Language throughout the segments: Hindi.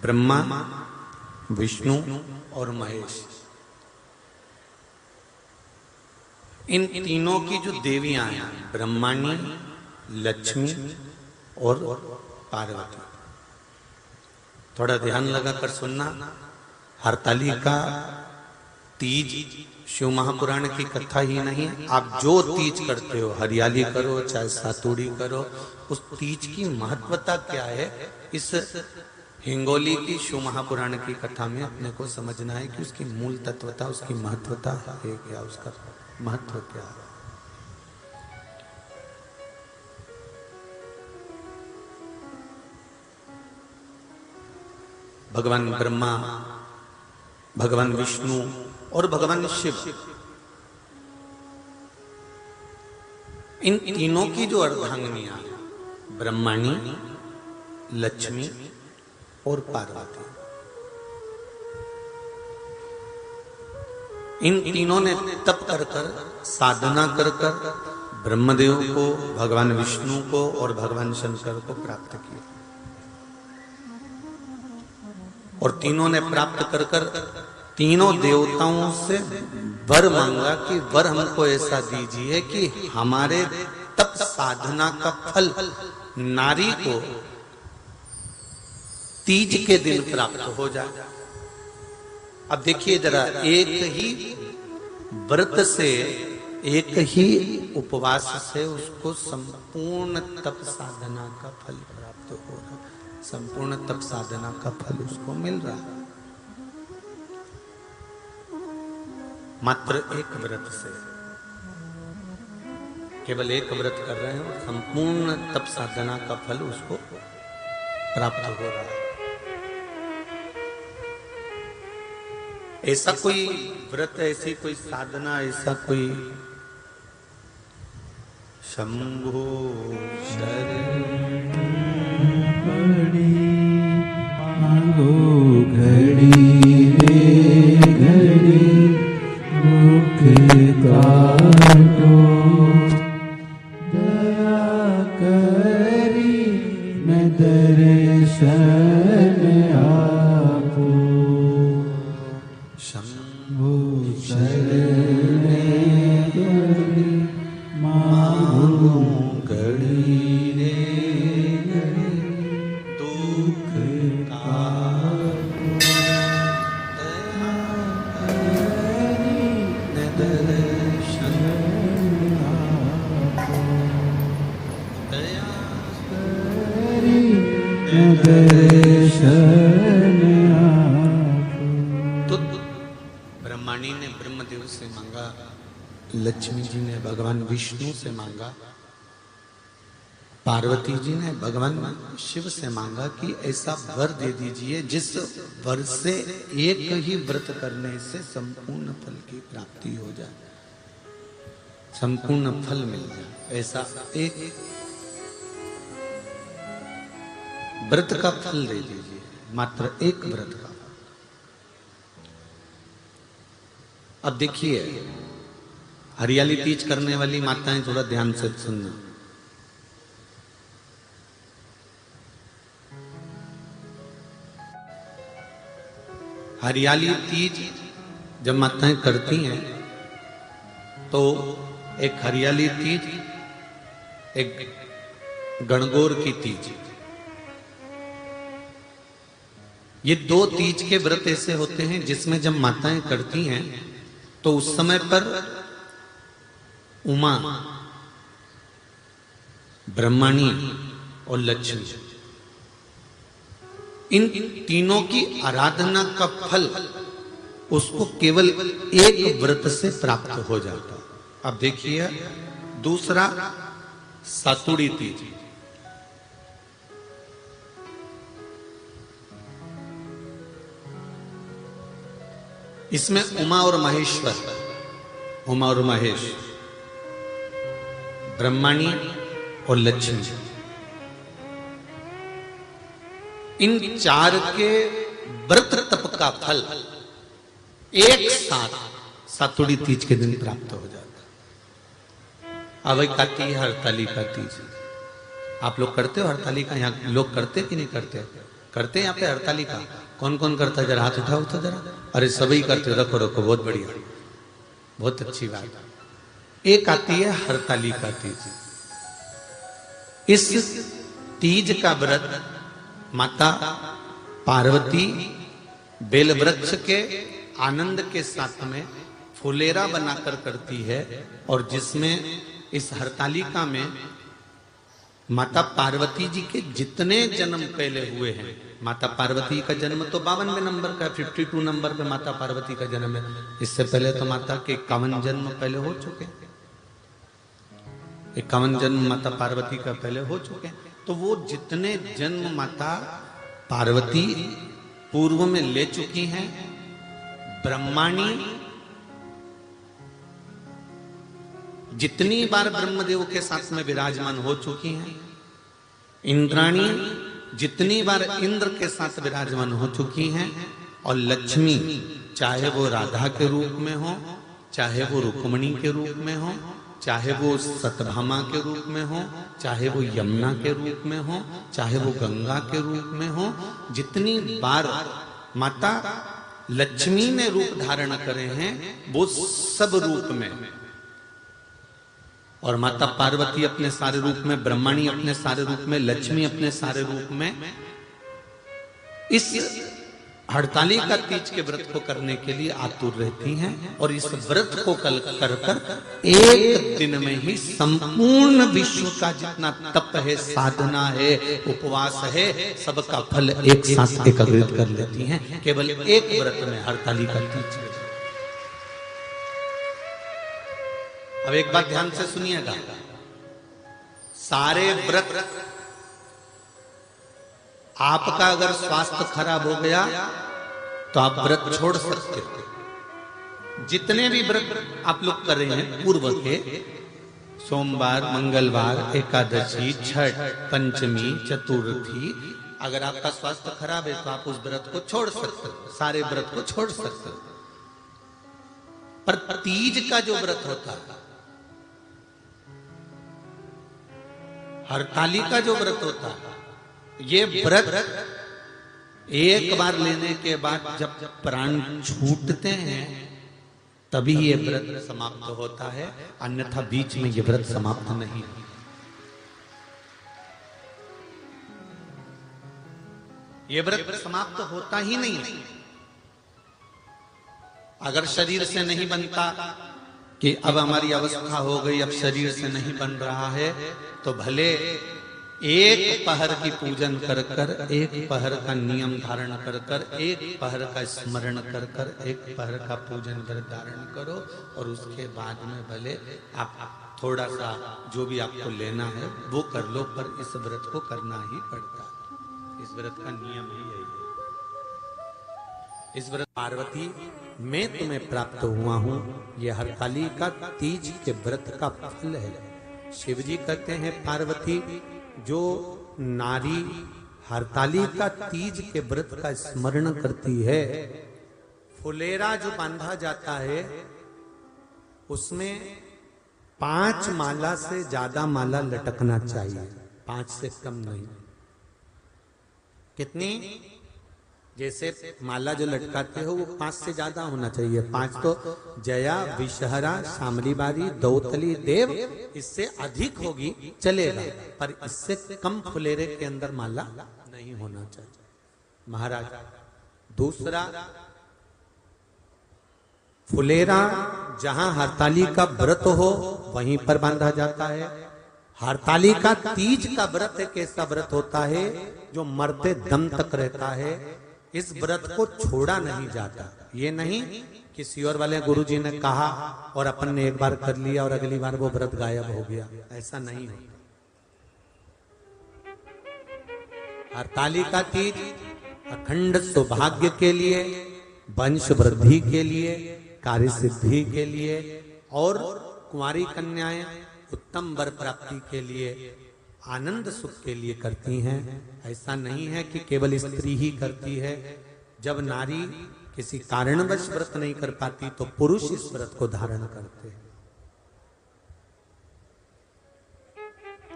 ब्रह्मा, विष्णु और महेश, इन तीनों की जो देवियां हैं, ब्रह्माणी, लक्ष्मी और पार्वती। थोड़ा ध्यान लगाकर सुनना। हरतालिका तीज शिव महापुराण की कथा ही नहीं, आप जो तीज करते हो, हरियाली करो चाहे सातुड़ी करो, उस तीज की महत्वता क्या है, इस हिंगोली की शिव महापुराण की कथा में अपने को समझना है कि उसकी मूल तत्वता, उसकी महत्वता है क्या, उसका महत्व क्या है। भगवान ब्रह्मा, भगवान विष्णु और भगवान शिव, इन तीनों की जो अर्धांगिनियां, ब्रह्माणी, लक्ष्मी और पार्वती, इन तीनों ने तप कर कर, साधना कर कर ब्रह्मदेव को, भगवान विष्णु को और भगवान शंकर को प्राप्त किया। और तीनों ने प्राप्त कर कर तीनों देवताओं से वर मांगा कि वर हमको ऐसा दीजिए कि हमारे तप साधना का फल नारी को तीज के दिन प्राप्त हो जाए। अब देखिए जरा, एक ही व्रत से, एक ही उपवास से उसको संपूर्ण तप साधना का फल प्राप्त हो रहा, संपूर्ण तप साधना का फल उसको मिल रहा है मात्र एक व्रत से। केवल एक व्रत कर रहे हैं और संपूर्ण तप साधना का फल उसको प्राप्त हो रहा है। ऐसा कोई व्रत, ऐसी कोई साधना, ऐसा कोई शंभो शरण मांगो घड़ी रे घड़ी दुख काटो, दया करी मैं दर्शन आपो, शंभो शरण घड़ी मांगो घड़ी रे तो ब्रह्माणी ने ब्रह्मदेव से मांगा, लक्ष्मी जी ने भगवान विष्णु से मांगा, पार्वती जी ने भगवान शिव से मांगा कि ऐसा वर दे दीजिए जिस वर से एक ही व्रत करने से संपूर्ण फल की प्राप्ति हो जाए, संपूर्ण फल मिल जाए। ऐसा एक व्रत का फल दे दीजिए, मात्र एक व्रत का। अब देखिए, हरियाली तीज करने वाली माताएं थोड़ा ध्यान से सुनना। हरियाली तीज जब माताएं करती हैं तो एक हरियाली तीज, एक गणगौर की तीज, ये दो तीज के व्रत ऐसे होते हैं जिसमें जब माताएं करती हैं तो उस समय पर उमा, ब्रह्माणी और लक्ष्मी, इन तीनों की आराधना का फल उसको केवल एक व्रत से प्राप्त हो जाता। अब देखिए दूसरा, सातुड़ी तीज। इसमें उमा और महेश्वर, उमा और महेश, ब्रह्माणी और लक्ष्मी, इन चार के व्रत तप का फल एक साथ सातुड़ी तीज के दिन प्राप्त हो जाता। अब आती है हरतालिका तीज। आप लोग करते हो हरतालिका? यहाँ लोग करते कि नहीं करते? करते हैं यहाँ पे हरतालिका? कौन कौन करता है? जरा हाथ उठाओ तो जरा। अरे सभी करते, रखो रखो, बहुत बढ़िया, बहुत अच्छी बात। एक आती है हरतालिका तीज। इस तीज का व्रत माता पार्वती बेल वृक्ष के आनंद के साथ में फुलेरा बनाकर करती है, और जिसमें इस हरतालिका में माता पार्वती जी के जितने जन्म पहले हुए हैं, माता पार्वती का जन्म तो 52वें नंबर का, 52 नंबर पे माता पार्वती का जन्म है। इससे पहले तो माता के 51 जन्म पहले हो चुके हैं, 51 जन्म माता पार्वती का पहले हो चुके हैं। तो वो जितने जन्म माता पार्वती पूर्व में ले चुकी हैं, ब्रह्माणी जितनी बार ब्रह्मदेव के साथ में विराजमान हो चुकी हैं, इंद्राणी जितनी बार इंद्र के साथ विराजमान हो चुकी हैं, और लक्ष्मी चाहे वो राधा के रूप में हो, चाहे वो रुक्मणी के रूप में हो, चाहे वो सतभामा के रूप में हो, चाहे वो यमुना के रूप में हो, चाहे वो गंगा के रूप में हो, जितनी बार माता लक्ष्मी ने रूप धारण करे हैं वो सब रूप में, और माता पार्वती अपने सारे रूप में, ब्रह्माणी अपने सारे रूप में, लक्ष्मी अपने सारे रूप में इस हरतालिका तीज के व्रत को करने के लिए आतुर रहती हैं। और इस व्रत को कल कर कर एक दिन में ही संपूर्ण विश्व का जितना तप है, साधना है, उपवास है, सबका फल एक साथ एकत्रित कर लेती हैं केवल एक व्रत में, हरतालिका तीज। अब एक बात ध्यान से सुनिएगा, सारे व्रत आपका अगर स्वास्थ्य खराब हो गया तो आप व्रत छोड़ सकते हो। जितने भी व्रत आप लोग कर रहे हैं पूर्व के, सोमवार, मंगलवार, एकादशी, छठ, पंचमी, चतुर्थी, अगर आपका स्वास्थ्य खराब है तो आप उस व्रत को छोड़ सकते हो, सारे व्रत को छोड़ सकते हो। पर तीज का जो व्रत होता है, हरतालिका जो व्रत होता है, ये व्रत एक बार लेने के बाद जब प्राण छूटते हैं तभी ये व्रत समाप्त होता है, अन्यथा बीच में ये व्रत समाप्त नहीं। ये व्रत समाप्त होता ही नहीं। अगर शरीर से नहीं बनता कि अब हमारी अवस्था हो गई, अब शरीर से नहीं बन रहा है, तो भले एक पहर की पूजन कर कर, एक पहर का नियम धारण कर कर, एक पहर का स्मरण कर कर, एक पहर का पूजन कर धारण करो, और उसके बाद में भले आप थोड़ा सा जो भी आपको लेना है वो कर लो, पर इस व्रत को करना ही पड़ता है। इस व्रत का नियम ही यही है। इस व्रत पार्वती मैं तुम्हें प्राप्त हुआ हूं, यह हरतालिका तीज के व्रत का फल है। शिव जी कहते हैं पार्वती जो नारी हरतालिका तीज के व्रत का स्मरण करती है, फुलेरा जो बांधा जाता है उसमें 5 माला से ज्यादा माला लटकना चाहिए, 5 से कम नहीं। कितनी? जैसे माला जो लटकाते हो वो 5 से ज्यादा होना चाहिए। 5 तो जया, विषहरा, शामली बारी, दौतली, देव, इससे अधिक होगी चलेगा, पर इससे कम फुलेरे के अंदर माला नहीं होना चाहिए महाराज। दूसरा, फुलेरा जहां हरतालिका व्रत हो वहीं पर बांधा जाता है। हरतालिका तीज का व्रत एक ऐसा व्रत होता है जो मरते दम तक रहता है। इस व्रत को छोड़ा नहीं जाता। ये नहीं कि सियोर वाले गुरुजी ने कहा और अपन ने एक बार कर लिया और अगली बार वो व्रत गायब हो गया, ऐसा नहीं होता। हरतालिका तीज अखंड सौभाग्य के लिए, वंश वृद्धि के लिए, कार्य सिद्धि के लिए और कुंवारी कन्याएं उत्तम वर प्राप्ति के लिए, आनंद सुख के लिए करती हैं। ऐसा नहीं है कि केवल स्त्री ही करती है। जब नारी किसी कारणवश व्रत नहीं कर पाती तो पुरुष इस व्रत को धारण करते हैं।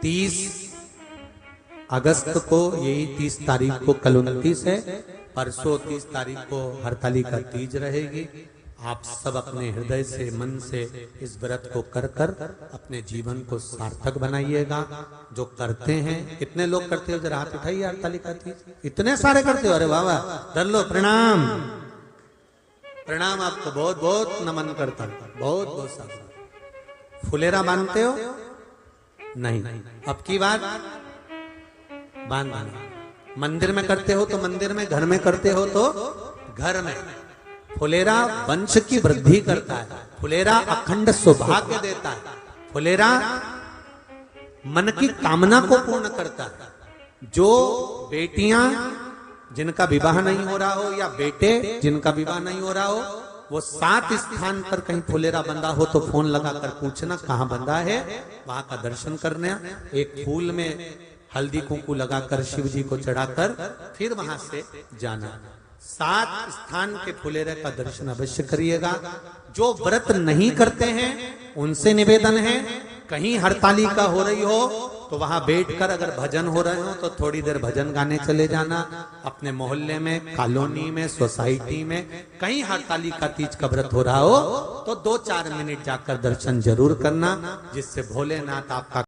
30 अगस्त को यही 30 तारीख को, कल 29 है, परसों 30 तारीख को हरतालिका तीज रहेगी। आप सब अपने हृदय से, मन से इस व्रत को कर कर अपने जीवन को सार्थक बनाइएगा। जो करते हैं, कितने लोग करते हो, जरा हाथ उठाइए। हरतालिका तीज इतने सारे करते हो, अरे वाह वाह, धर लो, प्रणाम प्रणाम, आपको बहुत बहुत नमन करता हूं, बहुत बहुत सारा। फुलेरा बांधते हो? नहीं, अब की बात बांधना। मंदिर में करते हो तो मंदिर में, घर में करते हो तो घर में। फुलेरा वंश की वृद्धि करता है, फुलेरा अखंड सौभाग्य देता है, फुलेरा मन की कामना को पूर्ण करता है। जो बेटियां जिनका विवाह नहीं हो रहा हो, या बेटे जिनका विवाह नहीं हो रहा हो, वो 7 स्थान पर कहीं फुलेरा बंधा हो तो फोन लगाकर पूछना कहाँ बंधा है, वहां का दर्शन करना। एक फूल में हल्दी कुंकू लगाकर शिव जी को चढ़ाकर फिर वहां से जाना। 7 स्थान के फुलेरे का दर्शन अवश्य करिएगा। जो व्रत नहीं करते हैं उनसे निवेदन है, कहीं हरतालिका हो रही हो तो वहां बैठकर अगर भजन हो रहे हो तो थोड़ी देर भजन गाने चले जाना। अपने मोहल्ले में, कॉलोनी में, सोसाइटी में कहीं हरतालिका तीज का व्रत हो रहा हो तो 2-4 मिनट जाकर दर्शन जरूर करना, जिससे भोलेनाथ आपका